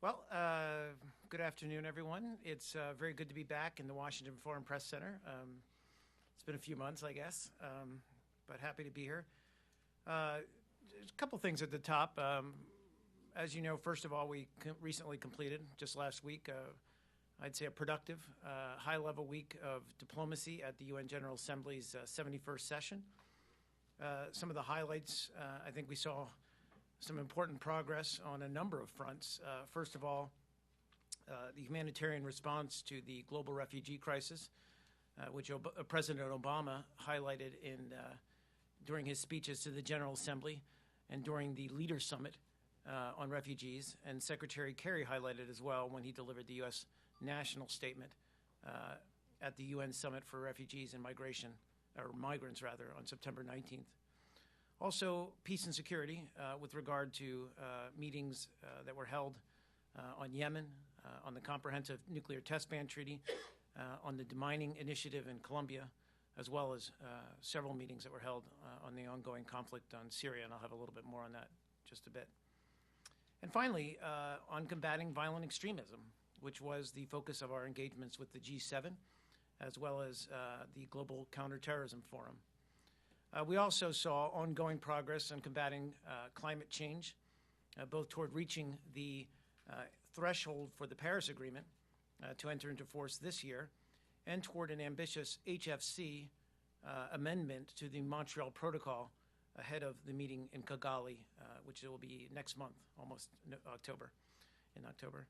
Well, good afternoon, everyone. It's very good to be back in the Washington Foreign Press Center. It's been a few months, I guess, but happy to be here. There's a couple things at the top. As you know, first of all, we recently completed, just last week, I'd say a productive, high-level week of diplomacy at the UN General Assembly's 71st session. Some of the highlights, I think we saw some important progress on a number of fronts. First of all, the humanitarian response to the global refugee crisis, which President Obama highlighted during his speeches to the General Assembly and during the Leaders Summit on refugees, and Secretary Kerry highlighted as well when he delivered the U.S. national statement at the UN Summit for Refugees and Migration, or Migrants rather, on September 19th. Also, peace and security with regard to meetings that were held on Yemen, on the Comprehensive Nuclear Test Ban Treaty, on the demining initiative in Colombia, as well as several meetings that were held on the ongoing conflict on Syria, and I'll have a little bit more on that just a bit. And finally, on combating violent extremism, which was the focus of our engagements with the G7, as well as the Global Counterterrorism Forum. We also saw ongoing progress in combating climate change, both toward reaching the threshold for the Paris Agreement to enter into force this year, and toward an ambitious HFC amendment to the Montreal Protocol ahead of the meeting in Kigali, which will be next month, almost in October.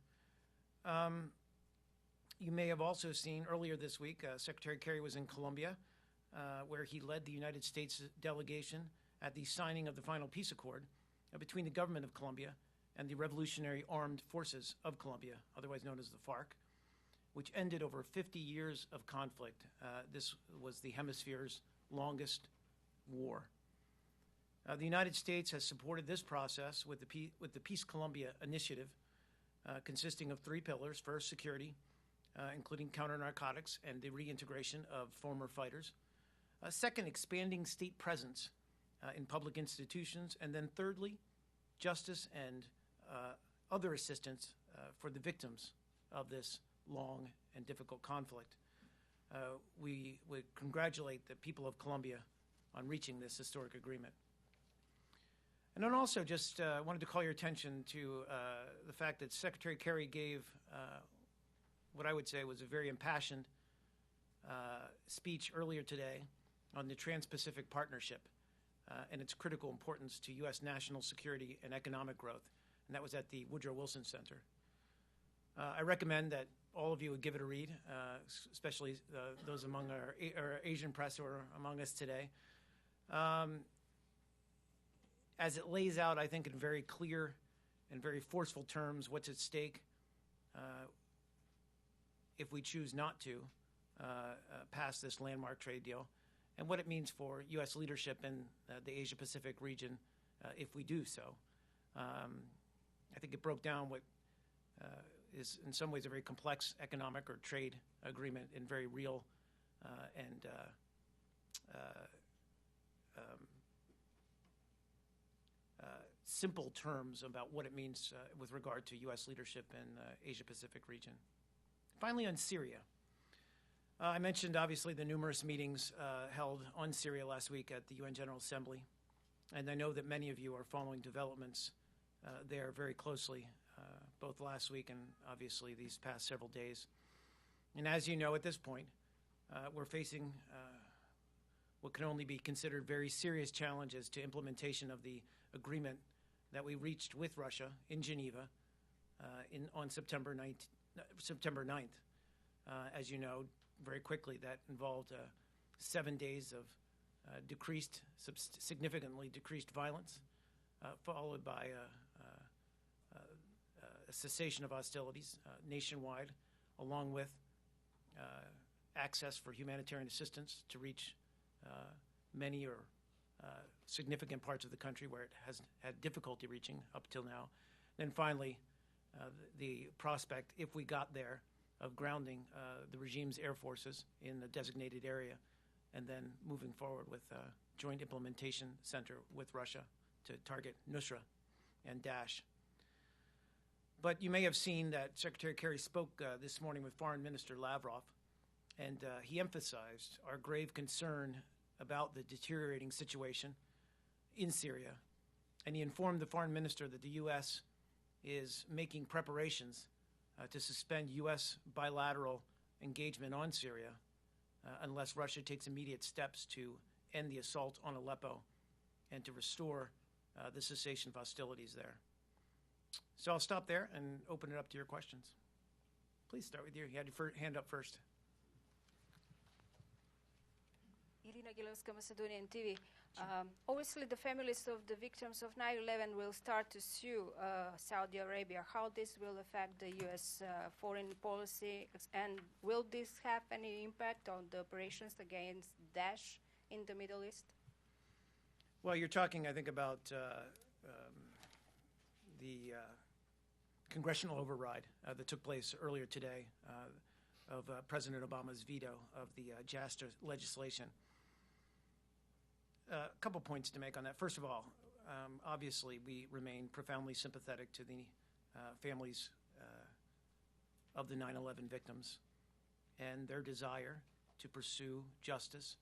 You may have also seen earlier this week, Secretary Kerry was in Colombia, where he led the United States delegation at the signing of the final peace accord between the government of Colombia and the Revolutionary Armed Forces of Colombia, otherwise known as the FARC, which ended over 50 years of conflict. This was the hemisphere's longest war. The United States has supported this process with the Peace Colombia initiative, consisting of three pillars. First, security, including counter-narcotics and the reintegration of former fighters. Second, expanding state presence in public institutions. And then thirdly, justice and other assistance for the victims of this long and difficult conflict. We congratulate the people of Colombia on reaching this historic agreement. And then also just wanted to call your attention to the fact that Secretary Kerry gave what I would say was a very impassioned speech earlier today on the Trans-Pacific Partnership and its critical importance to U.S. national security and economic growth. And that was at the Woodrow Wilson Center. I recommend that all of you would give it a read, especially those among our Asian press who are among us today. As it lays out, I think, in very clear and very forceful terms what's at stake if we choose not to pass this landmark trade deal, and what it means for U.S. leadership in the Asia-Pacific region if we do so. I think it broke down what is in some ways a very complex economic or trade agreement in very real and simple terms about what it means with regard to U.S. leadership in the Asia-Pacific region. Finally, on Syria. I mentioned, obviously, the numerous meetings held on Syria last week at the UN General Assembly, and I know that many of you are following developments there very closely, both last week and obviously these past several days. And as you know, at this point, we're facing what can only be considered very serious challenges to implementation of the agreement that we reached with Russia in Geneva on September 9th. As you know, very quickly, that involved 7 days of significantly decreased violence, followed by a cessation of hostilities nationwide, along with access for humanitarian assistance to reach many or significant parts of the country where it has had difficulty reaching up till now. Then finally, the prospect, if we got there, of grounding the regime's air forces in the designated area and then moving forward with a joint implementation center with Russia to target Nusra and Daesh. But you may have seen that Secretary Kerry spoke this morning with Foreign Minister Lavrov, and he emphasized our grave concern about the deteriorating situation in Syria. And he informed the foreign minister that the U.S. is making preparations to suspend U.S. bilateral engagement on Syria unless Russia takes immediate steps to end the assault on Aleppo and to restore the cessation of hostilities there. So I'll stop there and open it up to your questions. Please start with you. You had your hand up first. Irina Gilovska, Macedonian TV. Obviously, the families of the victims of 9/11 will start to sue Saudi Arabia. How this will affect the U.S. Foreign policy, and will this have any impact on the operations against Daesh in the Middle East? Well, you're talking, I think, about the congressional override that took place earlier today of President Obama's veto of the JASTA legislation. A couple points to make on that. First of all, obviously, we remain profoundly sympathetic to the families of the 9/11 victims and their desire to pursue justice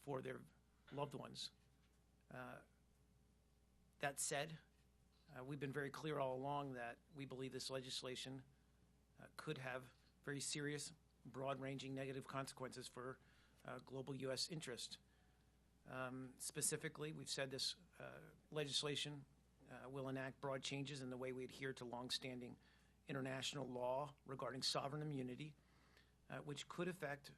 for their loved ones. That said, we've been very clear all along that we believe this legislation could have very serious, broad-ranging negative consequences for global U.S. interest. Specifically, we've said this legislation will enact broad changes in the way we adhere to longstanding international law regarding sovereign immunity, which could affect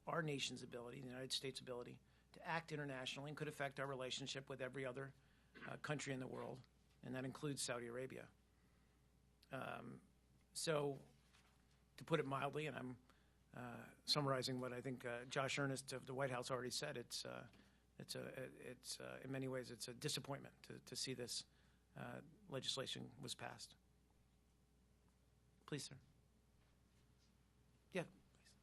our nation's ability, the United States' ability, to act internationally, and could affect our relationship with every other country in the world, and that includes Saudi Arabia. So, to put it mildly, and I'm summarizing what I think Josh Earnest of the White House already said, it's in many ways it's a disappointment to see this legislation was passed. Please, sir. Yeah, please.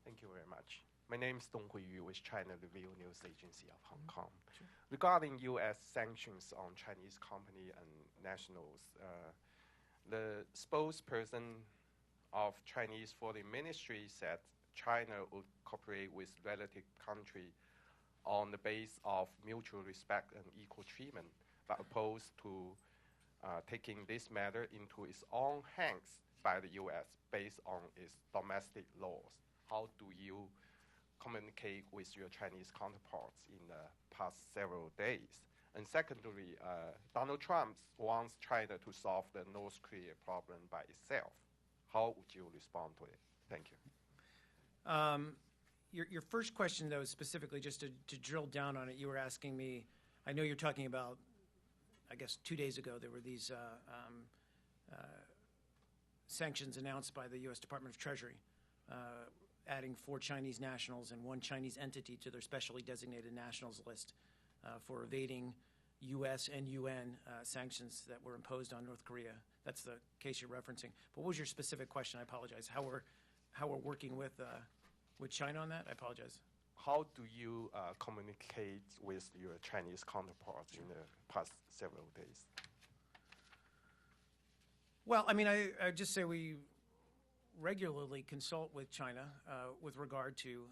Thank you very much. My name is Dong Huiyu with China Review News Agency of Hong Kong. Sure. Regarding U.S. sanctions on Chinese company and nationals, the spokesperson of Chinese Foreign Ministry said China would cooperate with relative country on the basis of mutual respect and equal treatment, but opposed to taking this matter into its own hands by the U.S. based on its domestic laws. How do you communicate with your Chinese counterparts in the past several days? And secondly, Donald Trump wants China to solve the North Korea problem by itself. How would you respond to it? Thank you. Your first question, though, specifically, just to drill down on it, you were asking me, I know you're talking about, I guess 2 days ago, there were these sanctions announced by the U.S. Department of Treasury, adding 4 Chinese nationals and 1 Chinese entity to their specially designated nationals list for evading U.S. and UN sanctions that were imposed on North Korea. That's the case you're referencing. But what was your specific question? I apologize. How we're working with China on that? I apologize. How do you communicate with your Chinese counterparts in the past several days? Well, I mean, I just say we regularly consult with China with regard to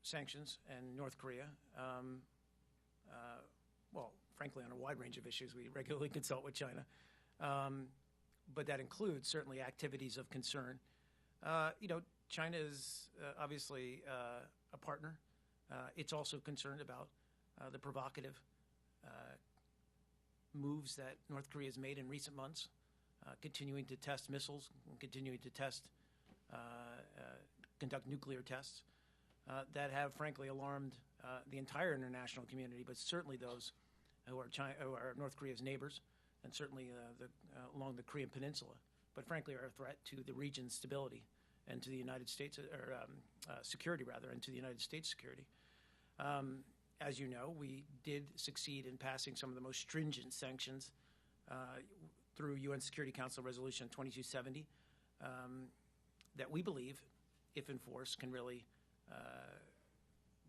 sanctions and North Korea. Well, frankly, on a wide range of issues, we regularly consult with China. But that includes certainly activities of concern. China is obviously a partner. It's also concerned about the provocative moves that North Korea has made in recent months, continuing to test missiles, continuing to conduct nuclear tests that have, frankly, alarmed the entire international community, but certainly those who are North Korea's neighbors, and certainly along the Korean Peninsula, but frankly are a threat to the region's stability and to the United States, or security rather, and to the United States security. As you know, we did succeed in passing some of the most stringent sanctions through UN Security Council Resolution 2270 that we believe, if enforced, can really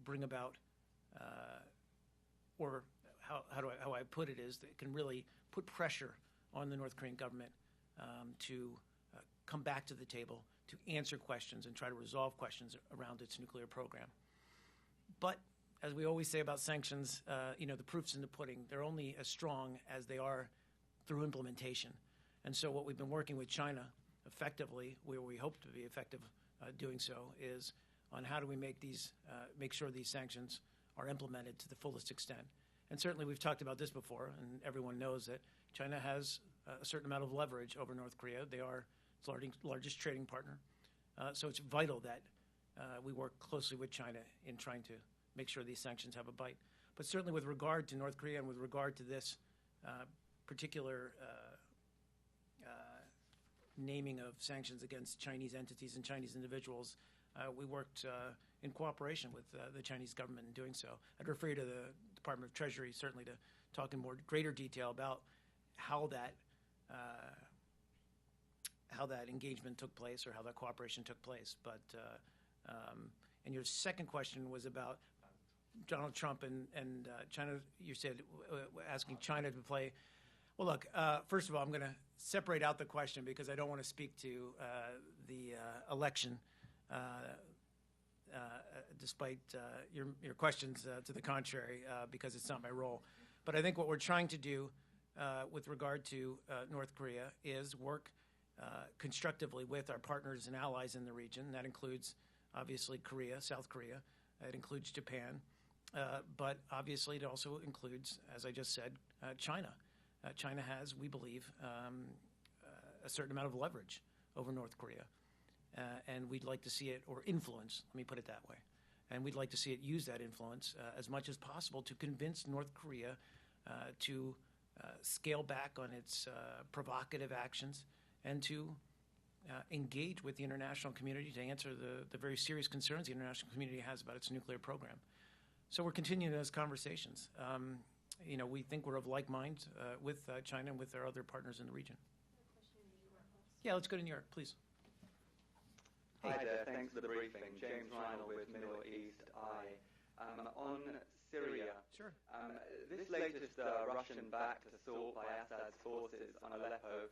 bring about or how I put it is that it can really put pressure on the North Korean government to come back to the table, to answer questions and try to resolve questions around its nuclear program. But as we always say about sanctions, the proof's in the pudding. They're only as strong as they are through implementation. And so what we've been working with China effectively, where we hope to be effective doing so, is on how do we make sure these sanctions are implemented to the fullest extent. And certainly we've talked about this before, and everyone knows that China has a certain amount of leverage over North Korea. They are its largest trading partner. So it's vital that we work closely with China in trying to make sure these sanctions have a bite. But certainly with regard to North Korea and with regard to this particular naming of sanctions against Chinese entities and Chinese individuals, we worked in cooperation with the Chinese government in doing so. I'd refer you to the Department of Treasury certainly to talk in greater detail about how that engagement took place or how that cooperation took place. But and your second question was about Donald Trump and China. You said asking China to play. Well, look, first of all, I'm going to separate out the question because I don't want to speak to the election, despite your questions to the contrary, because it's not my role. But I think what we're trying to do with regard to North Korea is work constructively with our partners and allies in the region. That includes, obviously, Korea, South Korea. It includes Japan. But obviously, it also includes, as I just said, China. China has, we believe, a certain amount of leverage over North Korea. And we'd like to see it, or influence, let me put it that way. And we'd like to see it use that influence as much as possible to convince North Korea to scale back on its provocative actions and to engage with the international community to answer the very serious concerns the international community has about its nuclear program. So we're continuing those conversations. We think we're of like mind with China and with our other partners in the region. Yeah, let's go to New York, please. Hi there, thanks for the briefing. James Reinl with Middle East Eye. On Syria, sure. This latest Russian-backed assault by Assad's forces on Aleppo,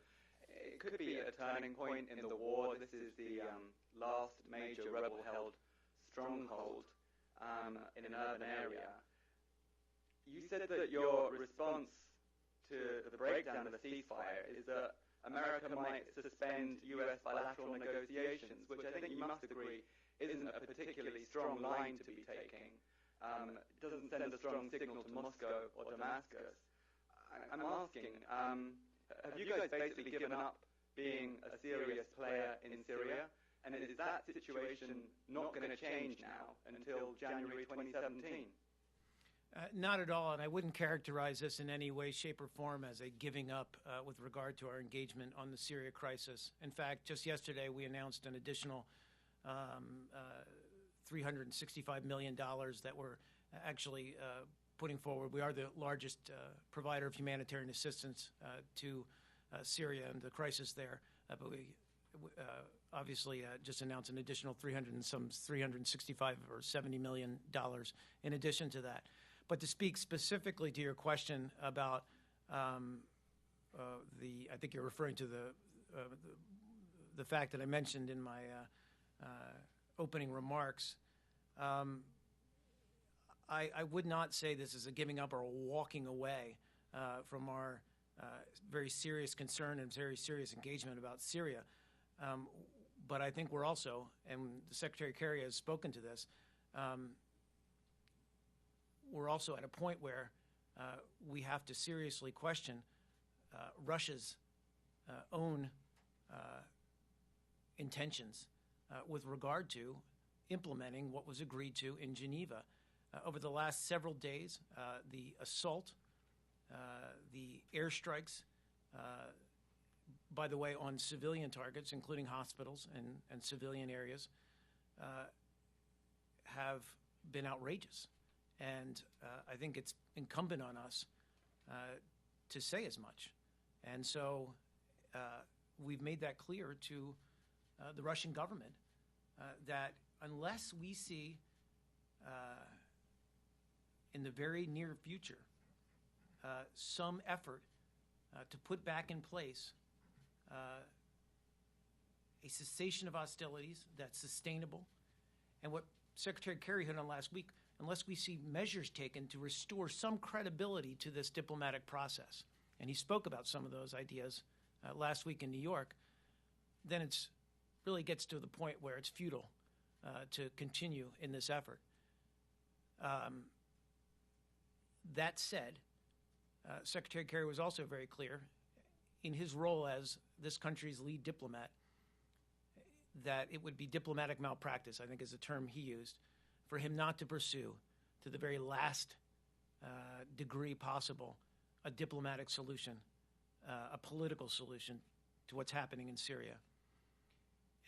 it could be a turning point in the war. This is the last major rebel-held stronghold in an urban area. You said that your response to the breakdown of the ceasefire is that America might suspend U.S. bilateral negotiations, which I think you must agree isn't a particularly strong line to be taking. Doesn't send a strong signal to Moscow or Damascus. I'm asking, have you guys basically given up being a serious player in Syria? And is that situation not going to change now until January 2017? Not at all, and I wouldn't characterize this in any way, shape, or form as a giving up with regard to our engagement on the Syria crisis. In fact, just yesterday we announced an additional $365 million that we're actually putting forward. We are the largest provider of humanitarian assistance to Syria and the crisis there, but we obviously just announced an additional 365 or $70 million in addition to that. But to speak specifically to your question about I think you're referring to the fact that I mentioned in my opening remarks, I would not say this is a giving up or a walking away from our very serious concern and very serious engagement about Syria. But I think we're also, and the Secretary Kerry has spoken to this, we're also at a point where we have to seriously question Russia's own intentions with regard to implementing what was agreed to in Geneva. Over the last several days, the assault, the airstrikes, by the way, on civilian targets, including hospitals and civilian areas, have been outrageous. And I think it's incumbent on us to say as much. And so we've made that clear to the Russian government that unless we see in the very near future some effort to put back in place a cessation of hostilities that's sustainable. And what Secretary Kerry hit on last week, unless we see measures taken to restore some credibility to this diplomatic process, and he spoke about some of those ideas last week in New York, then it's really gets to the point where it's futile to continue in this effort. That said, Secretary Kerry was also very clear in his role as this country's lead diplomat that it would be diplomatic malpractice, I think is the term he used, for him not to pursue, to the very last degree possible, a diplomatic solution, a political solution to what's happening in Syria.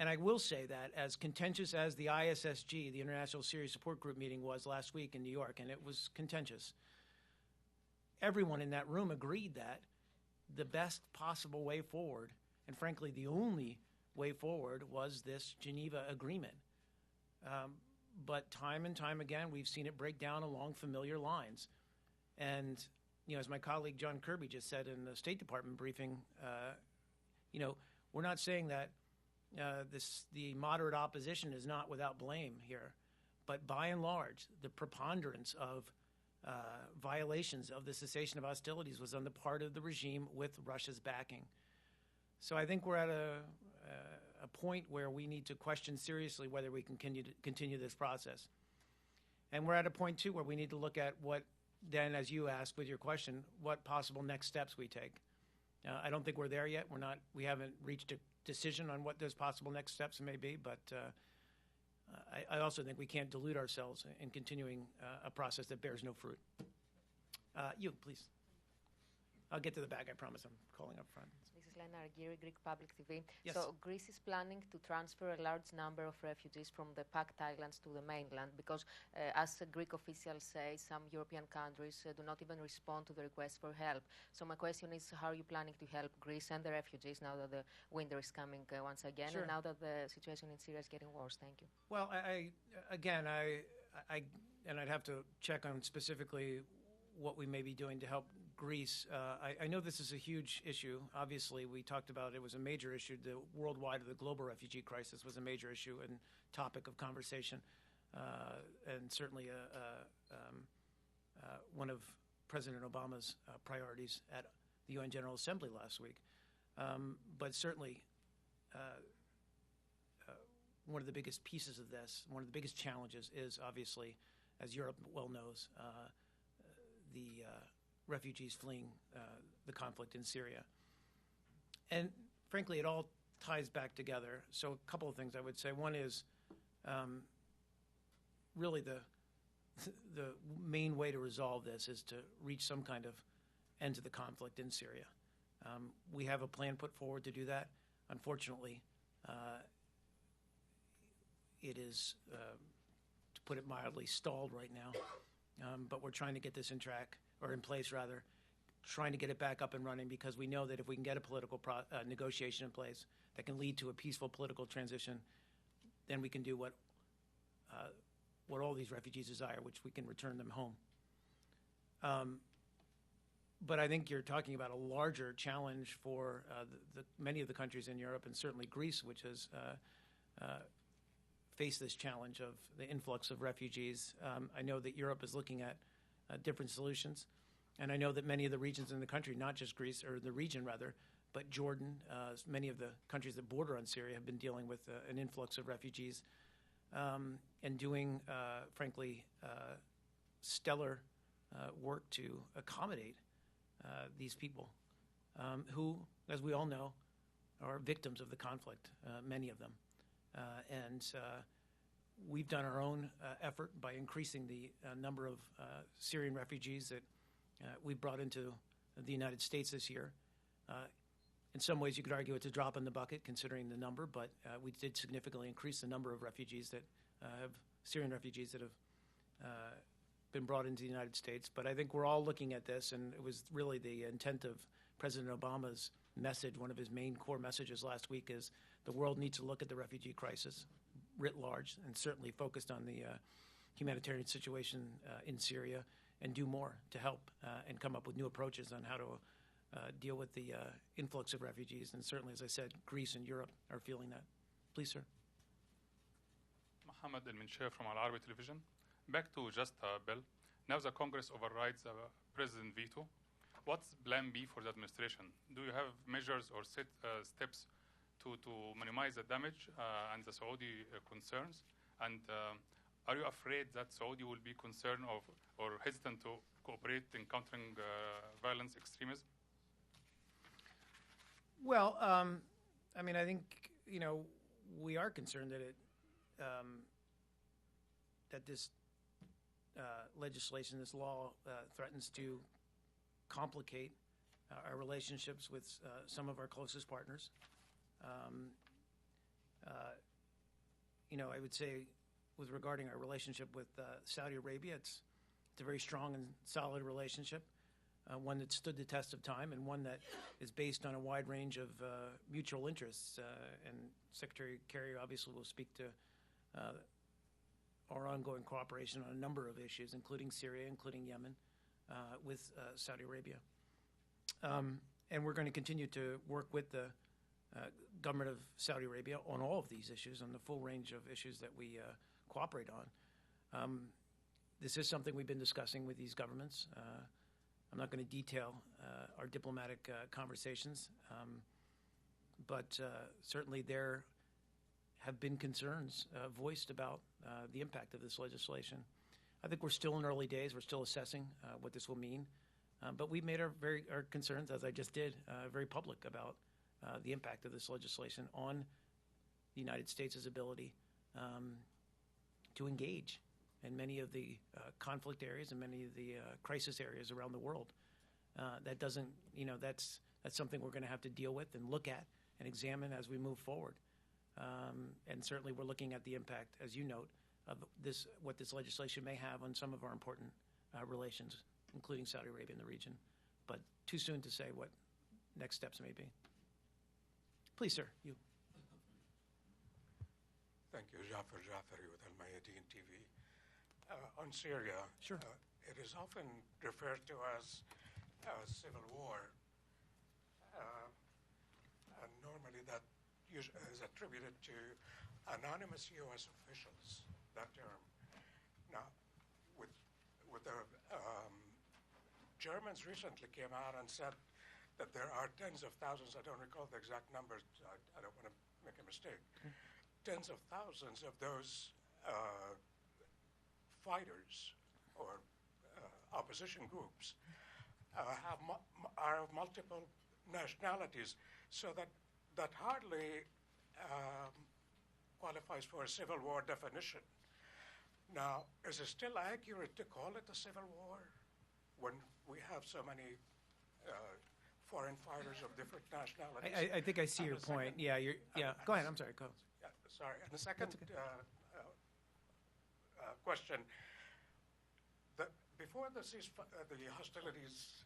And I will say that as contentious as the ISSG, the International Syria Support Group meeting was last week in New York, and it was contentious, everyone in that room agreed that the best possible way forward, and frankly the only way forward, was this Geneva agreement. But time and time again, we've seen it break down along familiar lines. And, you know, as my colleague John Kirby just said in the State Department briefing, you know, we're not saying that the moderate opposition is not without blame here. But by and large, the preponderance of violations of the cessation of hostilities was on the part of the regime with Russia's backing. So I think we're at a point where we need to question seriously whether we can continue this process. And we're at a point, too, where we need to look at what, then, as you asked with your question, what possible next steps we take. I don't think we're there yet. We haven't reached a decision on what those possible next steps may be, but I also think we can't delude ourselves in continuing a process that bears no fruit. You, please. I'll get to the back, I promise. I'm calling up front. This is Lena Argyri, Greek Public TV. Yes. So Greece is planning to transfer a large number of refugees from the packed islands to the mainland because, as Greek officials say, some European countries do not even respond to the request for help. So my question is, how are you planning to help Greece and the refugees now that the winter is coming once again, Sure. and now that the situation in Syria is getting worse? Thank you. Well, I'd have to check on specifically what we may be doing to help Greece. I know this is a huge issue. Obviously, we talked about it was a major issue. The worldwide, the global refugee crisis was a major issue and topic of conversation, and certainly one of President Obama's priorities at the UN General Assembly last week. But certainly, one of the biggest pieces of this, one of the biggest challenges is obviously, as Europe well knows, the refugees fleeing the conflict in Syria. And frankly, it all ties back together. So a couple of things I would say. One is really the main way to resolve this is to reach some kind of end to the conflict in Syria. We have a plan put forward to do that. Unfortunately, it is, to put it mildly, stalled right now. But we're trying to get this in place, trying to get it back up and running, because we know that if we can get a political negotiation in place that can lead to a peaceful political transition, then we can do what all these refugees desire, which we can return them home. But I think you're talking about a larger challenge for many of the countries in Europe, and certainly Greece, which has faced this challenge of the influx of refugees. I know that Europe is looking at different solutions, and I know that many of the regions in the country, not just Greece, or the region rather, but Jordan, many of the countries that border on Syria have been dealing with an influx of refugees and doing, frankly, stellar work to accommodate these people who, as we all know, are victims of the conflict, many of them. And we've done our own effort by increasing the number of Syrian refugees that we brought into the United States this year. In some ways, you could argue it's a drop in the bucket considering the number, but we did significantly increase the number of refugees that Syrian refugees that have been brought into the United States. But I think we're all looking at this, and it was really the intent of President Obama's message. One of his main core messages last week is the world needs to look at the refugee crisis writ large, and certainly focused on the humanitarian situation in Syria, and do more to help and come up with new approaches on how to deal with the influx of refugees. And certainly, as I said, Greece and Europe are feeling that. Please, sir. Mohammed Al-Minshair from Al Arabi Television. Back to JUSTA bill. Now the Congress overrides the president veto. What's plan B for the administration? Do you have measures or steps to minimize the damage and the Saudi concerns? And are you afraid that Saudi will be concerned of or hesitant to cooperate in countering violence extremism? Well, I mean, I think, we are concerned that that this legislation, this law, threatens to complicate our relationships with some of our closest partners. I would say, with regarding our relationship with Saudi Arabia, it's a very strong and solid relationship, one that stood the test of time, and one that is based on a wide range of mutual interests. And Secretary Kerry obviously will speak to our ongoing cooperation on a number of issues, including Syria, including Yemen, with Saudi Arabia. And we're going to continue to work with the government of Saudi Arabia on all of these issues, on the full range of issues that we cooperate on. This is something we've been discussing with these governments. I'm not going to detail our diplomatic conversations, but certainly there have been concerns voiced about the impact of this legislation. I think we're still in early days. We're still assessing what this will mean. But we've made our concerns, as I just did, very public about the impact of this legislation on the United States' ability to engage in many of the conflict areas and many of the crisis areas around the world. That doesn't, that's something we're going to have to deal with and look at and examine as we move forward. And certainly we're looking at the impact, as you note, of what this legislation may have on some of our important relations, including Saudi Arabia and the region. But too soon to say what next steps may be. Please, sir, you. Thank you. Jafar Jafari with Al Mayadeen TV. On Syria, Sure. It is often referred to as a civil war. And normally that is attributed to anonymous U.S. officials, that term. Now, with the Germans recently came out and said that there are tens of thousands, I don't recall the exact numbers, I don't want to make a mistake, tens of thousands of those fighters or opposition groups are of multiple nationalities, so that hardly qualifies for a civil war definition. Now, is it still accurate to call it a civil war when we have so many foreign fighters of different nationalities? I think I see your point. Go ahead. I'm sorry. Go. Yeah, sorry. And the second question: before the hostilities,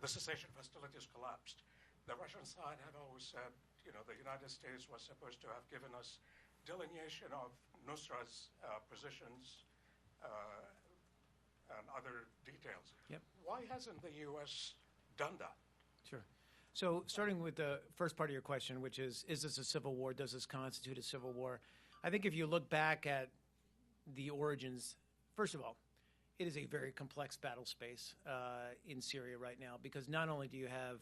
the cessation of hostilities collapsed, the Russian side had always said, the United States was supposed to have given us delineation of Nusra's positions and other details. Yep. Why hasn't the U.S. done that? Sure. So starting with the first part of your question, which is this a civil war? Does this constitute a civil war? I think if you look back at the origins, first of all, it is a very complex battle space in Syria right now, because not only do you have,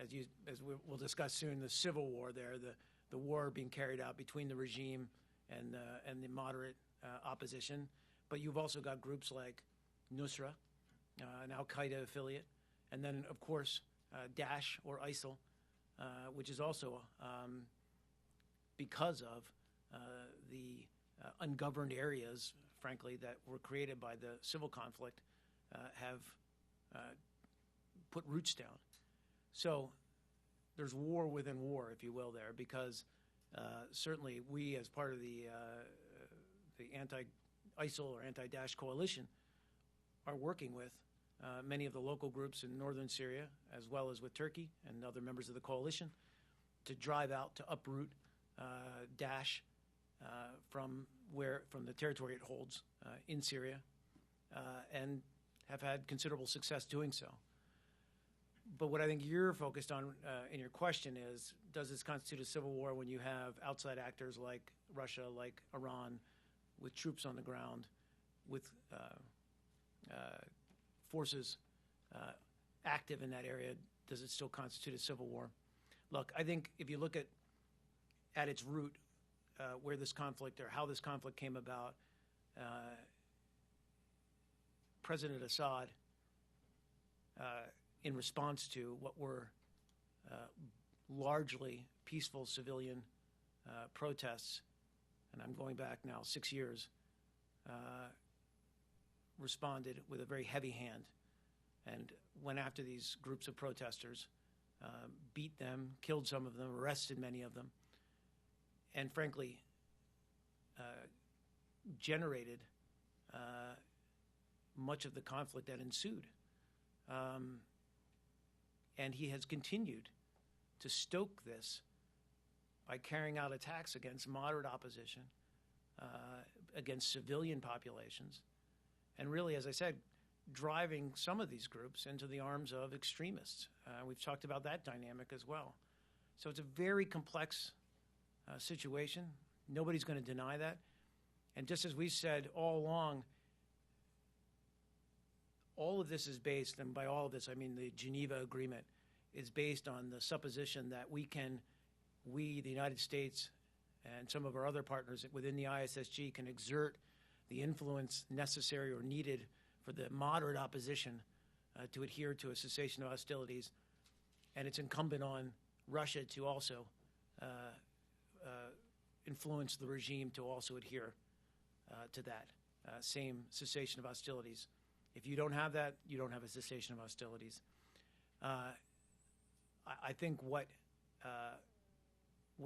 as we'll discuss soon, the civil war there, the war being carried out between the regime and the moderate opposition, but you've also got groups like Nusra, an Al-Qaeda affiliate, and then, of course, Daesh or ISIL, which is also, because of the ungoverned areas, frankly, that were created by the civil conflict, have put roots down. So there's war within war, if you will, there, because certainly we, as part of the anti-ISIL or anti-Daesh coalition, are working with many of the local groups in northern Syria, as well as with Turkey and other members of the coalition, to drive out, to uproot Daesh from the territory it holds in Syria, and have had considerable success doing so. But what I think you're focused on in your question is, does this constitute a civil war when you have outside actors like Russia, like Iran, with troops on the ground, with forces active in that area? Does it still constitute a civil war? Look, I think if you look at its root, where this conflict or how this conflict came about, President Assad, in response to what were largely peaceful civilian protests, and I'm going back now 6 years, responded with a very heavy hand and went after these groups of protesters, beat them, killed some of them, arrested many of them, and frankly generated much of the conflict that ensued. And he has continued to stoke this by carrying out attacks against moderate opposition, against civilian populations, and really, as I said, driving some of these groups into the arms of extremists. We've talked about that dynamic as well. So it's a very complex situation. Nobody's going to deny that. And just as we said all along, all of this is based, and by all of this I mean the Geneva Agreement, is based on the supposition that we, the United States and some of our other partners within the ISSG, can exert the influence necessary or needed for the moderate opposition to adhere to a cessation of hostilities. And it's incumbent on Russia to also influence the regime to also adhere to that same cessation of hostilities. If you don't have that, you don't have a cessation of hostilities. I think what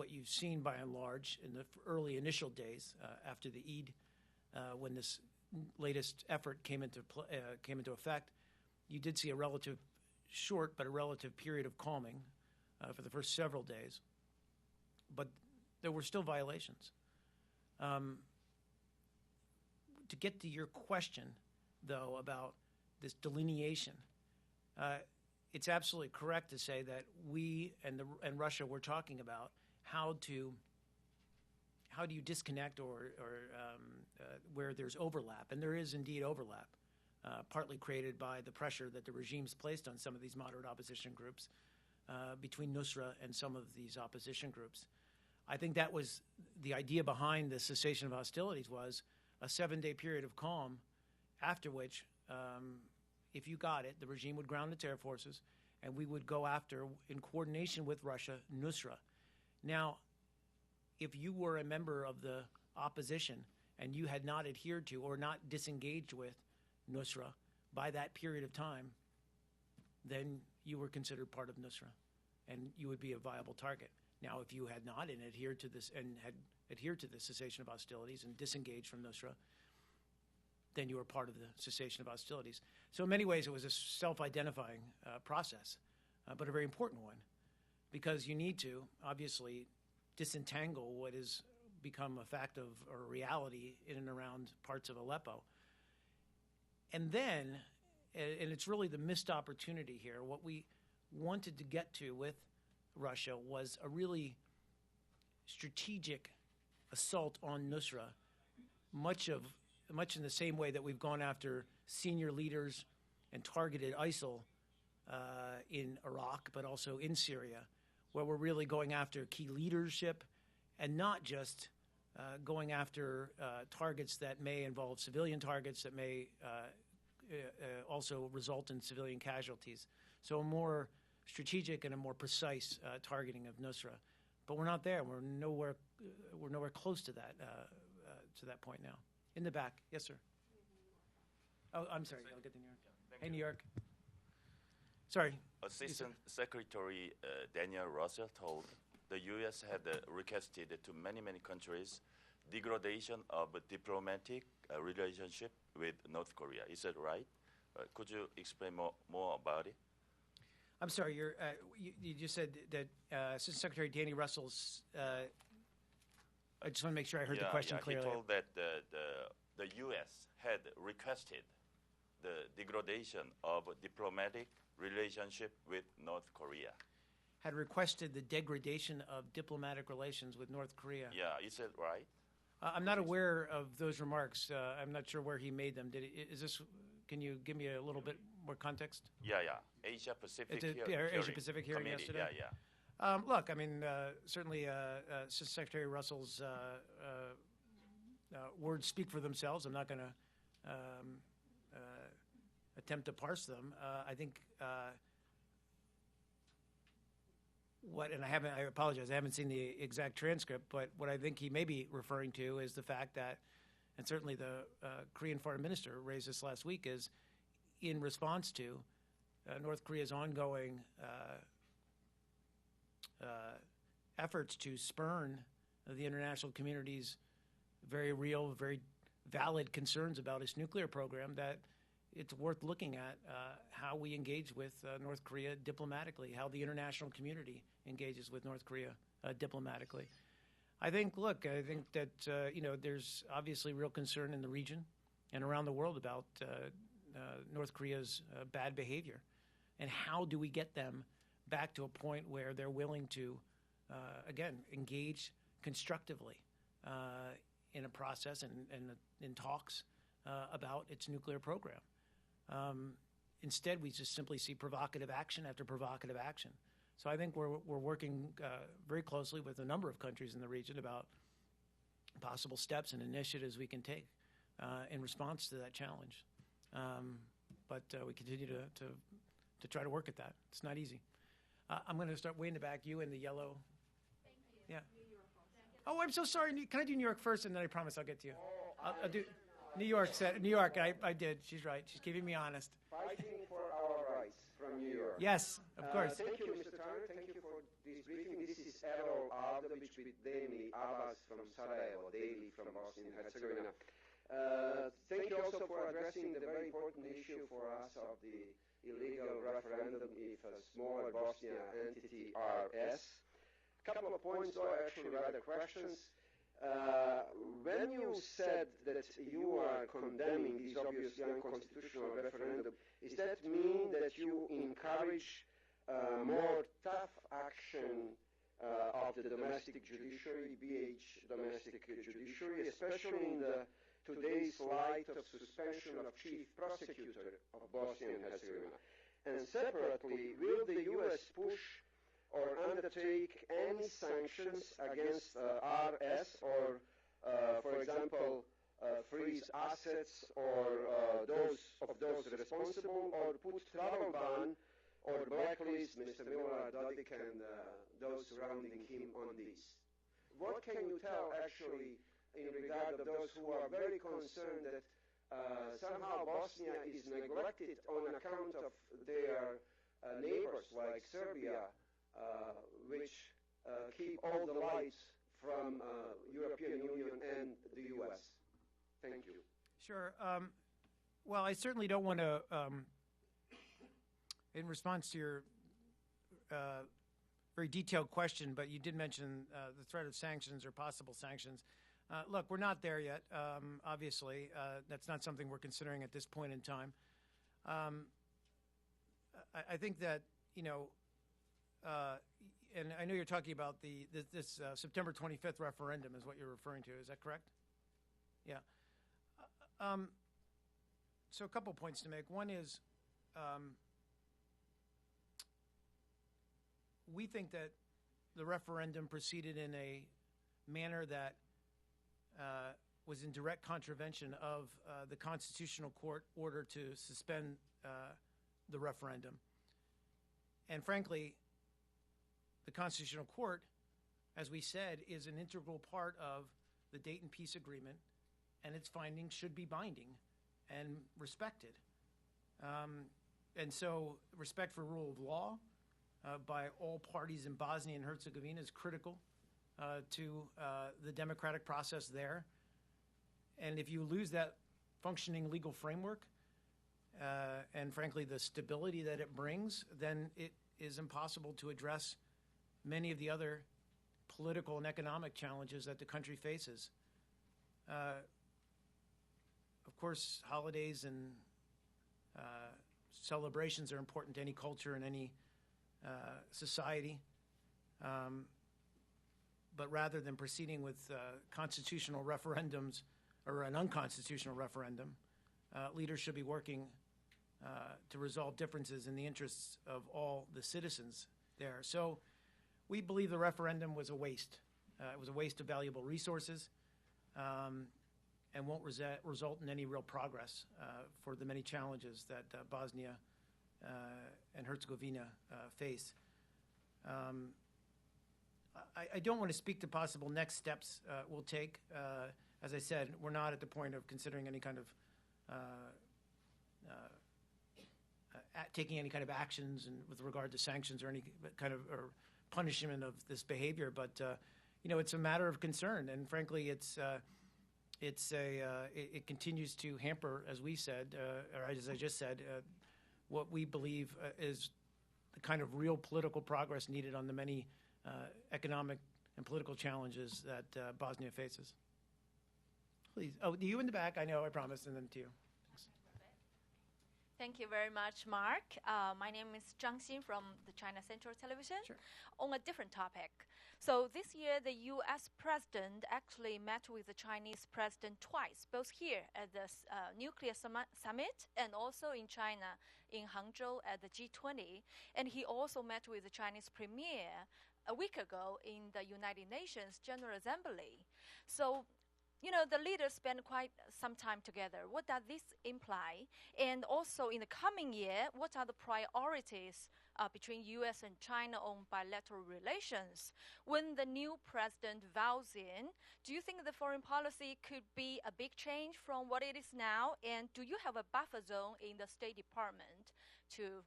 you've seen by and large in the early initial days after the Eid, when this latest effort came into effect, you did see a relative short but a relative period of calming for the first several days. But there were still violations. To get to your question, though, about this delineation, it's absolutely correct to say that we and Russia were talking about how do you disconnect or where there's overlap, and there is indeed overlap, partly created by the pressure that the regime's placed on some of these moderate opposition groups between Nusra and some of these opposition groups. I think that was the idea behind the cessation of hostilities, was a 7-day period of calm, after which, if you got it, the regime would ground its air forces, and we would go after, in coordination with Russia, Nusra. Now, if you were a member of the opposition and you had not adhered to or not disengaged with Nusra by that period of time, then you were considered part of Nusra, and you would be a viable target. Now, if you had not and adhered to this and had adhered to the cessation of hostilities and disengaged from Nusra, then you were part of the cessation of hostilities. So in many ways, it was a self-identifying process, but a very important one, because you need to, obviously, disentangle what has become a fact of or reality in and around parts of Aleppo. And then, and it's really the missed opportunity here, what we wanted to get to with Russia was a really strategic assault on Nusra, much in the same way that we've gone after senior leaders and targeted ISIL in Iraq, but also in Syria, where we're really going after key leadership and not just going after targets that may involve civilian targets that may also result in civilian casualties. So a more strategic and a more precise targeting of Nusra. But we're not there. We're nowhere close to that point now. In the back, yes, sir. Oh, I'm sorry. I'll get to New York. Hey, New York. Sorry. Assistant Secretary Daniel Russell told the U.S. had requested to many countries degradation of a diplomatic relationship with North Korea. Is that right? Could you explain more about it? I'm sorry. You just said that Assistant Secretary Danny Russell's. I just want to make sure I heard the question clearly. He told that the U.S. had requested the degradation of diplomatic relationship with North Korea. Had requested the degradation of diplomatic relations with North Korea. Yeah, is that right? I'm not aware of those remarks. I'm not sure where he made them. Is this? Can you give me a little bit more context? Yeah. Asia Pacific Asia Pacific hearing committee. yesterday. Yeah. Look, I mean, certainly Secretary Russell's words speak for themselves. I'm not going to attempt to parse them. I think I apologize, I haven't seen the exact transcript, but what I think he may be referring to is the fact that, and certainly the Korean foreign minister raised this last week, is in response to North Korea's ongoing efforts to spurn the international community's very real, very valid concerns about its nuclear program, that it's worth looking at how we engage with North Korea diplomatically, how the international community engages with North Korea diplomatically. I think that there's obviously real concern in the region and around the world about North Korea's bad behavior, and how do we get them back to a point where they're willing to, again, engage constructively in a process and in talks about its nuclear program. Instead, we just simply see provocative action after provocative action. So I think we're working very closely with a number of countries in the region about possible steps and initiatives we can take in response to that challenge. But we continue to try to work at that. It's not easy. I'm going to start way in the back. You in the yellow. Thank you. Yeah. New York first. Oh, I'm so sorry. Can I do New York first, and then I promise I'll get to you. I'll do New York. New York. I did. She's right. She's keeping me honest. Fighting for our rights from New York. Yes, of course. Thank you, Mr. Turner. Thank you for this briefing. This is Errol Avdovic with Demi Abbas from Sarajevo, daily from Bosnia and Herzegovina. Thank you also for addressing the very important issue for us of the illegal referendum if a smaller Bosnia entity RS. A couple of points, or actually rather questions. When you said that you are condemning this obviously unconstitutional referendum, does that mean that you encourage more tough action of the domestic judiciary, BH domestic judiciary, especially in the today's light of suspension of chief prosecutor of Bosnia and Herzegovina? And separately, will the U.S. push or undertake any sanctions against RS or, for example, freeze assets or those responsible, or put travel ban or blacklist Mr. Milorad Dodik and those surrounding him on this? What can you tell actually in regard of those who are very concerned that somehow Bosnia is neglected on account of their neighbors like Serbia, which keep all the lights from European Union and the U.S. Thank you. Sure. Well, I certainly don't want to, in response to your very detailed question, but you did mention the threat of sanctions or possible sanctions. Look, we're not there yet, obviously. That's not something we're considering at this point in time. I think that, and I know you're talking about this September 25th referendum is what you're referring to. Is that correct? Yeah. So a couple points to make. One is we think that the referendum proceeded in a manner that was in direct contravention of the Constitutional Court order to suspend the referendum. And frankly, the Constitutional Court, as we said, is an integral part of the Dayton Peace Agreement, and its findings should be binding and respected. And so respect for rule of law by all parties in Bosnia and Herzegovina is critical to the democratic process there. And if you lose that functioning legal framework and, frankly, the stability that it brings, then it is impossible to address many of the other political and economic challenges that the country faces. Of course, holidays and celebrations are important to any culture and any society. But rather than proceeding with constitutional referendums or an unconstitutional referendum, leaders should be working to resolve differences in the interests of all the citizens there. So we believe the referendum was a waste. It was a waste of valuable resources and won't result in any real progress for the many challenges that Bosnia and Herzegovina face. I don't want to speak to possible next steps we'll take. As I said, we're not at the point of considering any kind of taking any kind of actions with regard to sanctions or any kind of or punishment of this behavior. But it's a matter of concern, and frankly, it continues to hamper, as we said, or as I just said, what we believe is the kind of real political progress needed on the many economic and political challenges that Bosnia faces. Please. Oh, you in the back? I know, I promised, and then to you. Thanks. Thank you very much, Mark. My name is Zhang Xin from the China Central Television. Sure. On a different topic. So this year, the U.S. president actually met with the Chinese president twice, both here at the nuclear summit and also in China, in Hangzhou at the G20. And he also met with the Chinese premier a week ago in the United Nations General Assembly. So, the leaders spend quite some time together. What does this imply? And also in the coming year, what are the priorities between U.S. and China on bilateral relations? When the new president vows in, do you think the foreign policy could be a big change from what it is now? And do you have a buffer zone in the State Department to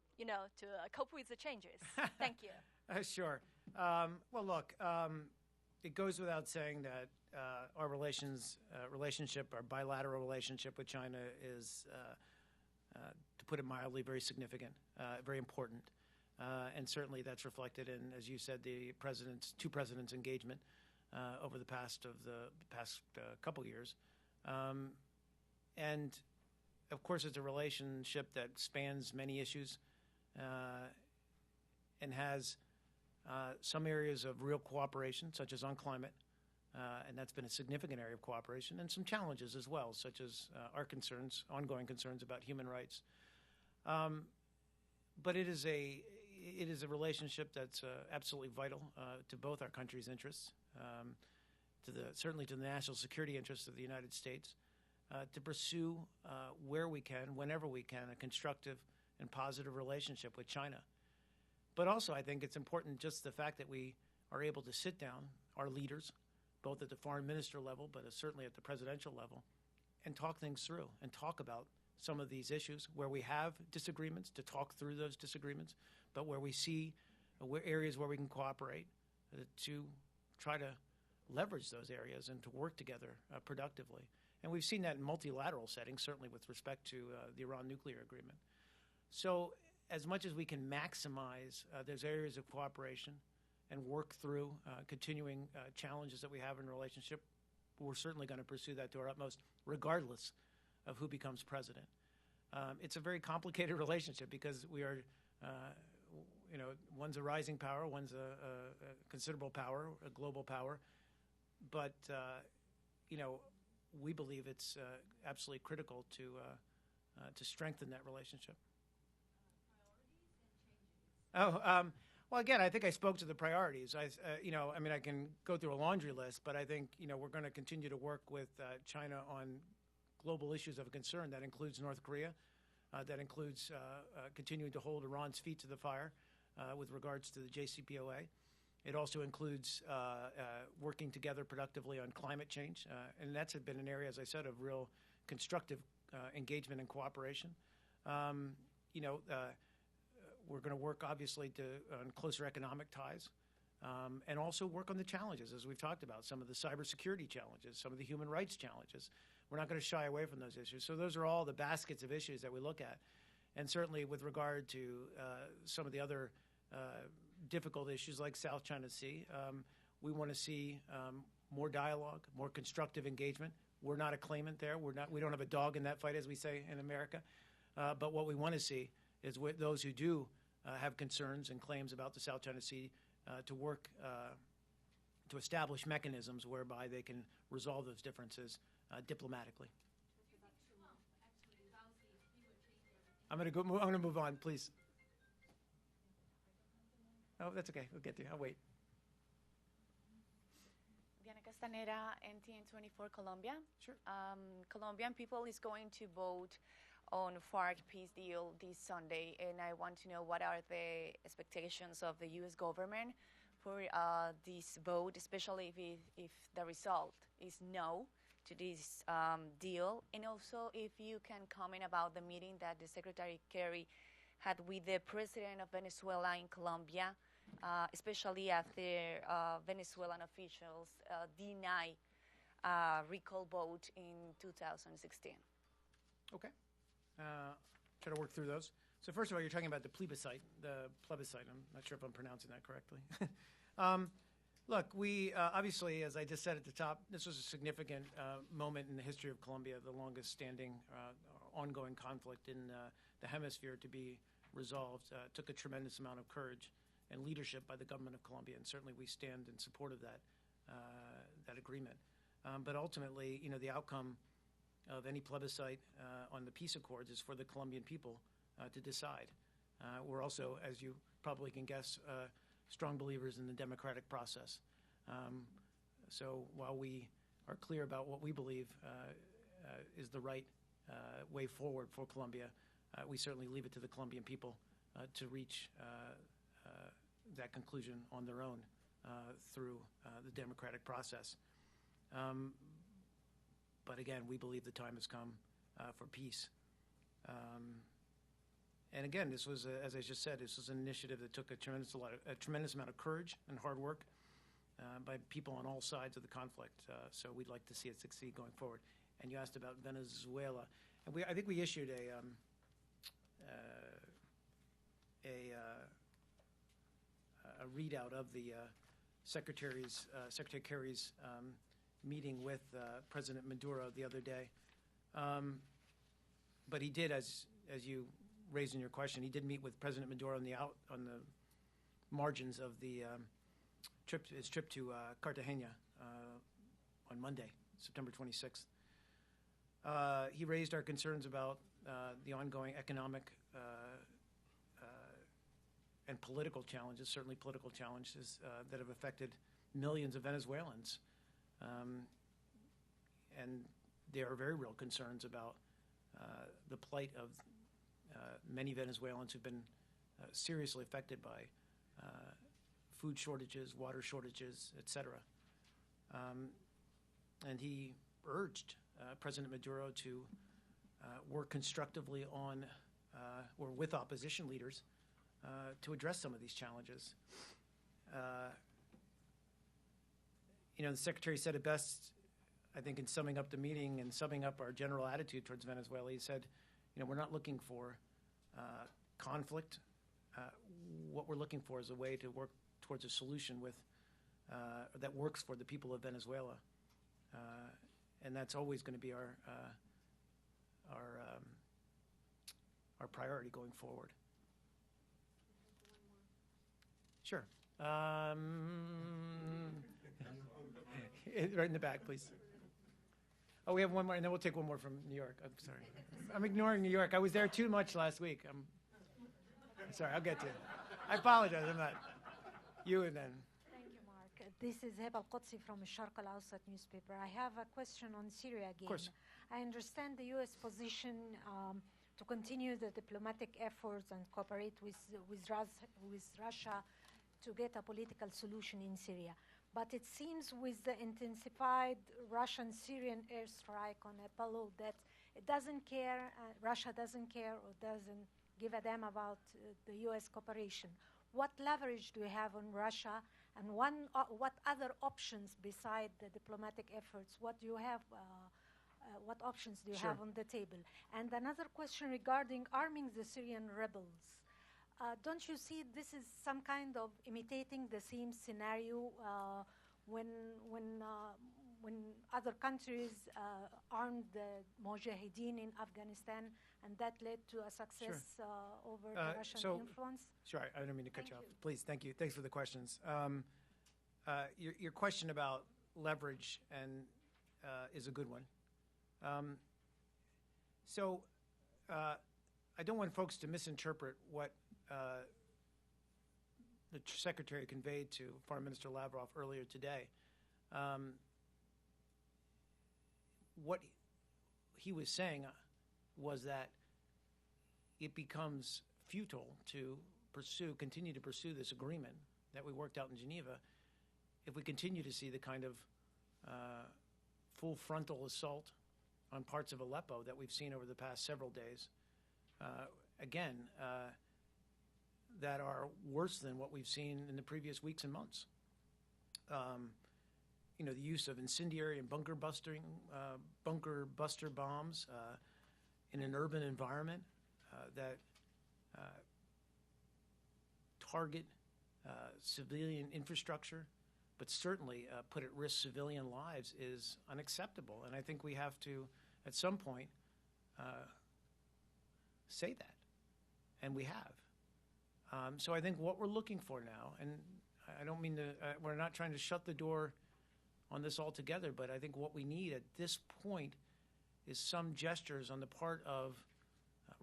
cope with the changes? Thank you. Sure. Well, look, it goes without saying that our relationship, our bilateral relationship with China is, to put it mildly, very significant, very important. And certainly that's reflected in, as you said, the two presidents' engagement over the past couple years. And, of course, it's a relationship that spans many issues and has some areas of real cooperation, such as on climate, and that's been a significant area of cooperation, and some challenges as well, such as our concerns, ongoing concerns about human rights. But it is a relationship that's absolutely vital to both our countries' interests, certainly to the national security interests of the United States, to pursue where we can, whenever we can, a constructive and positive relationship with China. But also, I think it's important just the fact that we are able to sit down, our leaders, both at the foreign minister level, but certainly at the presidential level, and talk things through and talk about some of these issues where we have disagreements, to talk through those disagreements, but where we see areas where we can cooperate, to try to leverage those areas and to work together productively. And we've seen that in multilateral settings, certainly with respect to the Iran nuclear agreement. So as much as we can maximize those areas of cooperation and work through continuing challenges that we have in a relationship, we're certainly going to pursue that to our utmost, regardless of who becomes president. It's a very complicated relationship because we are, one's a rising power, one's a considerable power, a global power. But, we believe it's absolutely critical to strengthen that relationship. Well, again, I think I spoke to the priorities. I can go through a laundry list, but I think, we're going to continue to work with China on global issues of concern. That includes North Korea. That includes continuing to hold Iran's feet to the fire with regards to the JCPOA. It also includes working together productively on climate change. And that's been an area, as I said, of real constructive engagement and cooperation. We're going to work, obviously, on closer economic ties and also work on the challenges, as we've talked about, some of the cybersecurity challenges, some of the human rights challenges. We're not going to shy away from those issues. So those are all the baskets of issues that we look at. And certainly with regard to some of the other difficult issues like South China Sea, we want to see more dialogue, more constructive engagement. We're not a claimant there. We don't have a dog in that fight, as we say in America. But what we want to see is those who do have concerns and claims about the South China Sea to work to establish mechanisms whereby they can resolve those differences diplomatically. I'm going to move on, please. Oh, that's okay. We'll get to you. I'll wait. Diana Castanera, NTN24 Colombia. Sure. Colombian people is going to vote on FARC peace deal this Sunday, and I want to know what are the expectations of the U.S. government for this vote, especially if the result is no to this deal, and also if you can comment about the meeting that the Secretary Kerry had with the president of Venezuela in Colombia, especially after Venezuelan officials deny recall vote in 2016. Okay. Try to work through those. So first of all, you're talking about the plebiscite. I'm not sure if I'm pronouncing that correctly. Look, we obviously, as I just said at the top, this was a significant moment in the history of Colombia, the longest standing ongoing conflict in the hemisphere to be resolved. Took a tremendous amount of courage and leadership by the government of Colombia, and certainly we stand in support of that agreement. But ultimately, the outcome of any plebiscite on the peace accords is for the Colombian people to decide. We're also, as you probably can guess, strong believers in the democratic process. So while we are clear about what we believe is the right way forward for Colombia, we certainly leave it to the Colombian people to reach that conclusion on their own through the democratic process. But again, we believe the time has come for peace. And again, this was, as I just said, this was an initiative that took a tremendous amount of courage and hard work by people on all sides of the conflict. So we'd like to see it succeed going forward. And you asked about Venezuela, and I think we issued a readout of the Secretary Kerry's meeting with President Maduro the other day. But he did, as you raised in your question, he did meet with President Maduro on the margins of his trip to Cartagena on Monday, September 26th. He raised our concerns about the ongoing economic and political challenges, certainly political challenges that have affected millions of Venezuelans. And there are very real concerns about the plight of many Venezuelans who've been seriously affected by food shortages, water shortages, et cetera. And he urged President Maduro to work constructively on or with opposition leaders to address some of these challenges. The Secretary said it best, I think, in summing up the meeting and summing up our general attitude towards Venezuela. He said, we're not looking for conflict. What we're looking for is a way to work towards a solution that works for the people of Venezuela. And that's always going to be our priority going forward. Sure. Right in the back, please. Oh, we have one more, and then we'll take one more from New York. I'm sorry. I'm ignoring New York. I was there too much last week. I'm sorry, I'll get to it. I apologize. I'm not. You and then. Thank you, Mark. This is Heba Al-Qudsi from Sharq Al-Awsat newspaper. I have a question on Syria again. Of course. I understand the U.S. position to continue the diplomatic efforts and cooperate with Russia to get a political solution in Syria. But it seems with the intensified Russian-Syrian airstrike on Aleppo that it doesn't care, Russia doesn't care or doesn't give a damn about the U.S. cooperation. What leverage do we have on Russia, and what other options beside the diplomatic efforts? What do you have? What options do you have on the table? And another question regarding arming the Syrian rebels. Don't you see this is some kind of imitating the same scenario when when other countries armed the Mujahideen in Afghanistan, and that led to a success over the Russian influence? Sure, I don't mean to cut Thank you off. you. Please, thank you. Thanks for the questions. Your question about leverage is a good one. I don't want folks to misinterpret what the Secretary conveyed to Foreign Minister Lavrov earlier today. What he was saying was that it becomes futile to continue to pursue this agreement that we worked out in Geneva if we continue to see the kind of full frontal assault on parts of Aleppo that we've seen over the past several days. That are worse than what we've seen in the previous weeks and months. The use of incendiary and bunker buster bombs in an urban environment that target civilian infrastructure, but certainly put at risk civilian lives is unacceptable. And I think we have to, at some point, say that. And we have. So I think what we're looking for now, and I don't mean to, we're not trying to shut the door on this altogether, but I think what we need at this point is some gestures on the part of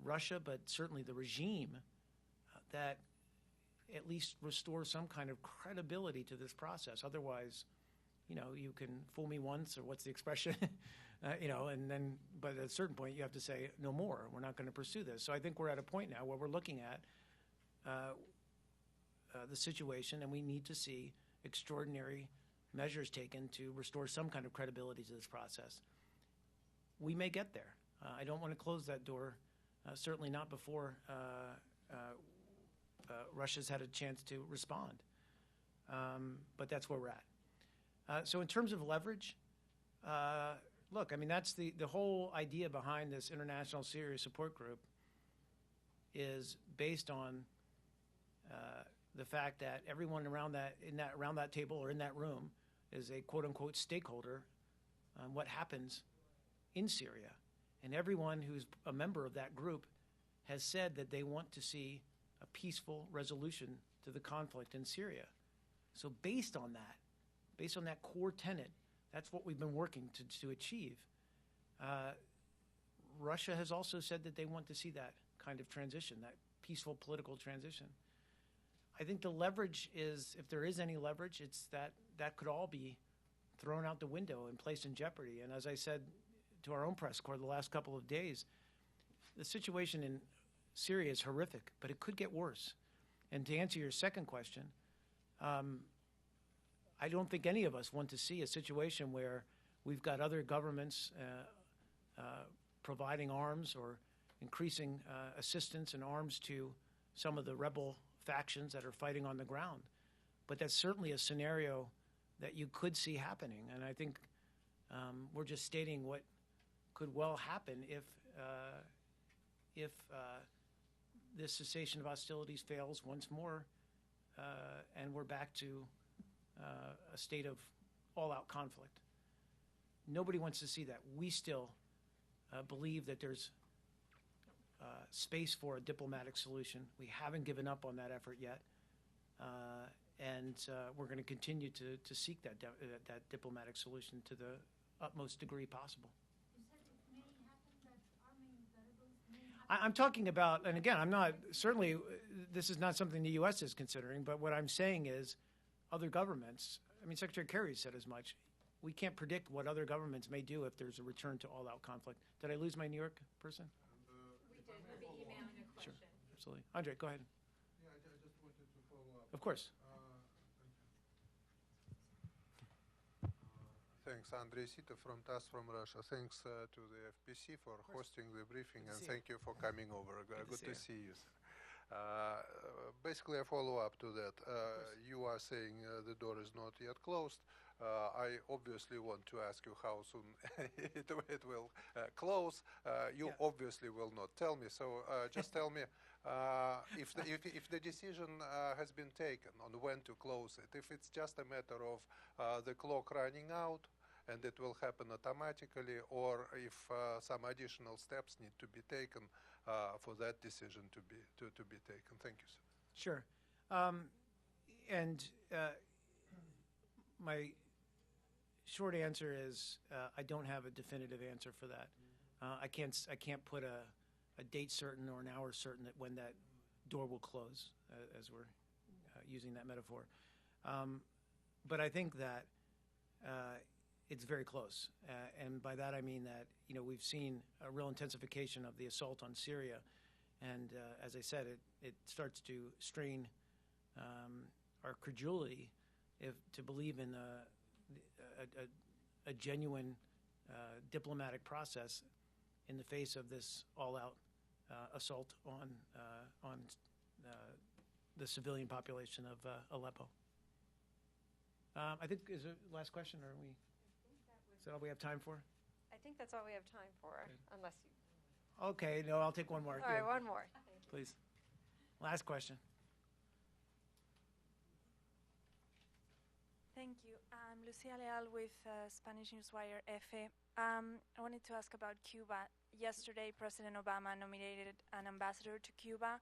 Russia, but certainly the regime, that at least restore some kind of credibility to this process. Otherwise, you can fool me once, or what's the expression? And then, but at a certain point, you have to say, no more. We're not going to pursue this. So I think we're at a point now where we're looking at the situation, and we need to see extraordinary measures taken to restore some kind of credibility to this process. We may get there. I don't want to close that door, certainly not before Russia's had a chance to respond. But that's where we're at. So in terms of leverage, look, I mean, that's the whole idea behind this International Syria Support Group is based on the fact that everyone around that table or in that room is a quote-unquote stakeholder on what happens in Syria. And everyone who's a member of that group has said that they want to see a peaceful resolution to the conflict in Syria. So based on that core tenet, that's what we've been working to achieve. Russia has also said that they want to see that kind of transition, that peaceful political transition. I think the leverage is, if there is any leverage, it's that could all be thrown out the window and placed in jeopardy. And as I said to our own press corps the last couple of days, the situation in Syria is horrific, but it could get worse. And to answer your second question, I don't think any of us want to see a situation where we've got other governments providing arms or increasing assistance and arms to some of the rebel factions that are fighting on the ground. But that's certainly a scenario that you could see happening. And I think we're just stating what could well happen if this cessation of hostilities fails once more and we're back to a state of all-out conflict. Nobody wants to see that. We still believe that there's space for a diplomatic solution. We haven't given up on that effort yet, and we're going to continue to seek that diplomatic solution to the utmost degree possible. You said it may happen that arming the rebels may happen. I'm talking about, and again, I'm not, certainly this is not something the U.S. is considering, but what I'm saying is other governments, I mean, Secretary Kerry said as much, we can't predict what other governments may do if there's a return to all-out conflict. Did I lose my New York person? We did. We'll be emailing a question. Sure, absolutely. Andre, go ahead. Yeah, I just wanted to follow up. Of course. Thanks, Andrei Sita from TASS from Russia. Thanks to the FPC for hosting the briefing, and thank you for coming over. Good to see you. Basically, a follow-up to that. You are saying the door is not yet closed. I obviously want to ask you how soon it will close. You obviously will not tell me, so just tell me if the decision has been taken on when to close it, if it's just a matter of the clock running out, and it will happen automatically, or if some additional steps need to be taken for that decision to be taken. Thank you, sir. Sure. My short answer is I don't have a definitive answer for that. I can't put a date certain or an hour certain that when that door will close, as we're using that metaphor. But I think that it's very close, and by that I mean that we've seen a real intensification of the assault on Syria, and as I said, it starts to strain our credulity to believe in a genuine diplomatic process in the face of this all-out assault on the civilian population of Aleppo. I think, is it last question, or is that all we have time for? I think that's all we have time for, unless you... Okay, no, I'll take one more. All right, one more. Please. Last question. Thank you. I'm Lucia Leal with Spanish Newswire EFE. I wanted to ask about Cuba. Yesterday, President Obama nominated an ambassador to Cuba.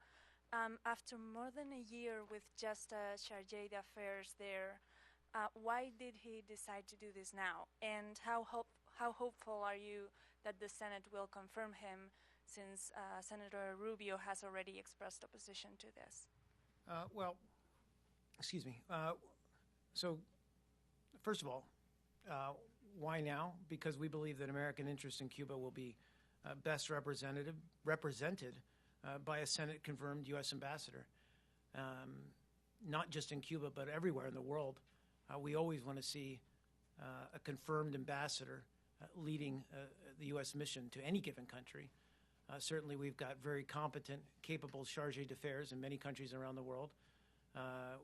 After more than a year with just chargé d'affaires there, why did he decide to do this now? And how hopeful are you that the Senate will confirm him, since Senator Rubio has already expressed opposition to this? Well, excuse me. So, first of all, why now? Because we believe that American interests in Cuba will be best represented by a Senate-confirmed U.S. ambassador, not just in Cuba, but everywhere in the world. We always want to see a confirmed ambassador leading the U.S. mission to any given country. Certainly, we've got very competent, capable chargé d'affaires in many countries around the world,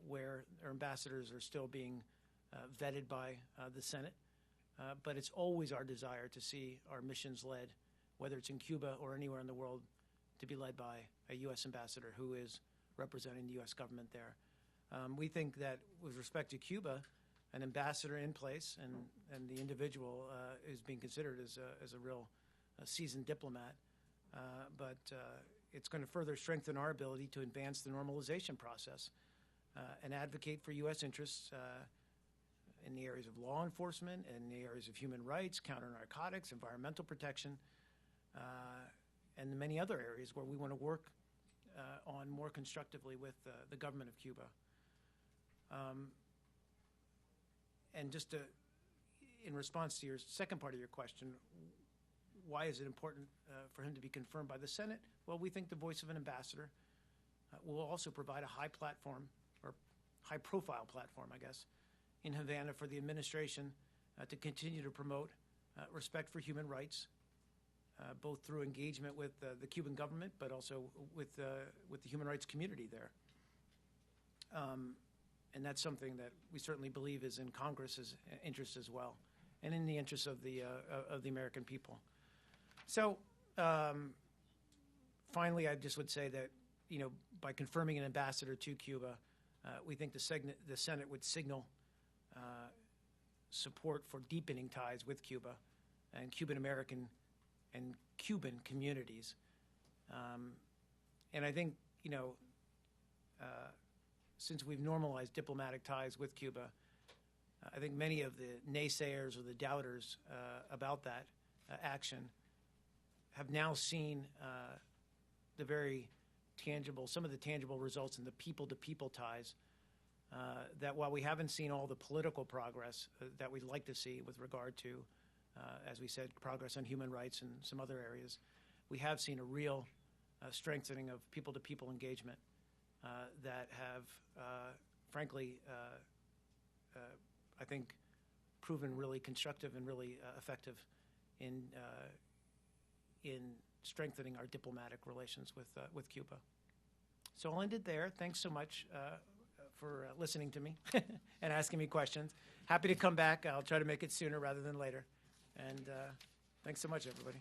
where our ambassadors are still being vetted by the Senate. But it's always our desire to see our missions led, whether it's in Cuba or anywhere in the world, to be led by a U.S. ambassador who is representing the U.S. government there. We think that with respect to Cuba, an ambassador in place and the individual is being considered as a real seasoned diplomat. But it's going to further strengthen our ability to advance the normalization process and advocate for U.S. interests in the areas of law enforcement, in the areas of human rights, counter-narcotics, environmental protection, and many other areas where we want to work on more constructively with the government of Cuba. And just in response to your second part of your question, why is it important for him to be confirmed by the Senate? Well, we think the voice of an ambassador will also provide a high platform, or high-profile platform, I guess, in Havana for the administration to continue to promote respect for human rights, both through engagement with the Cuban government, but also with the human rights community there. And that's something that we certainly believe is in Congress's interest as well, and in the interest of the American people. So, finally, I just would say that, by confirming an ambassador to Cuba, we think the Senate would signal support for deepening ties with Cuba and Cuban-American and Cuban communities. And I think, since we've normalized diplomatic ties with Cuba, I think many of the naysayers or the doubters about that action have now seen some of the tangible results in the people-to-people ties, that while we haven't seen all the political progress that we'd like to see with regard to, as we said, progress on human rights and some other areas, we have seen a real strengthening of people-to-people engagement that have, frankly, I think, proven really constructive and really effective in strengthening our diplomatic relations with Cuba. So I'll end it there. Thanks so much for listening to me and asking me questions. Happy to come back. I'll try to make it sooner rather than later. And thanks so much, everybody.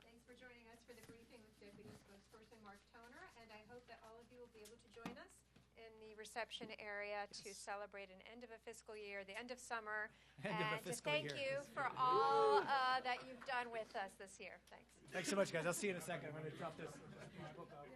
Thanks for joining us for the briefing with Deputy Spokesperson Mark Toner, and I hope that all of you will be able to join us in the reception area to celebrate an end of a fiscal year, the end of summer, End of a and to fiscal thank year. you for all that you've done with us this year. Thanks. Thanks so much, guys. I'll see you in a second. I'm going to drop this book off.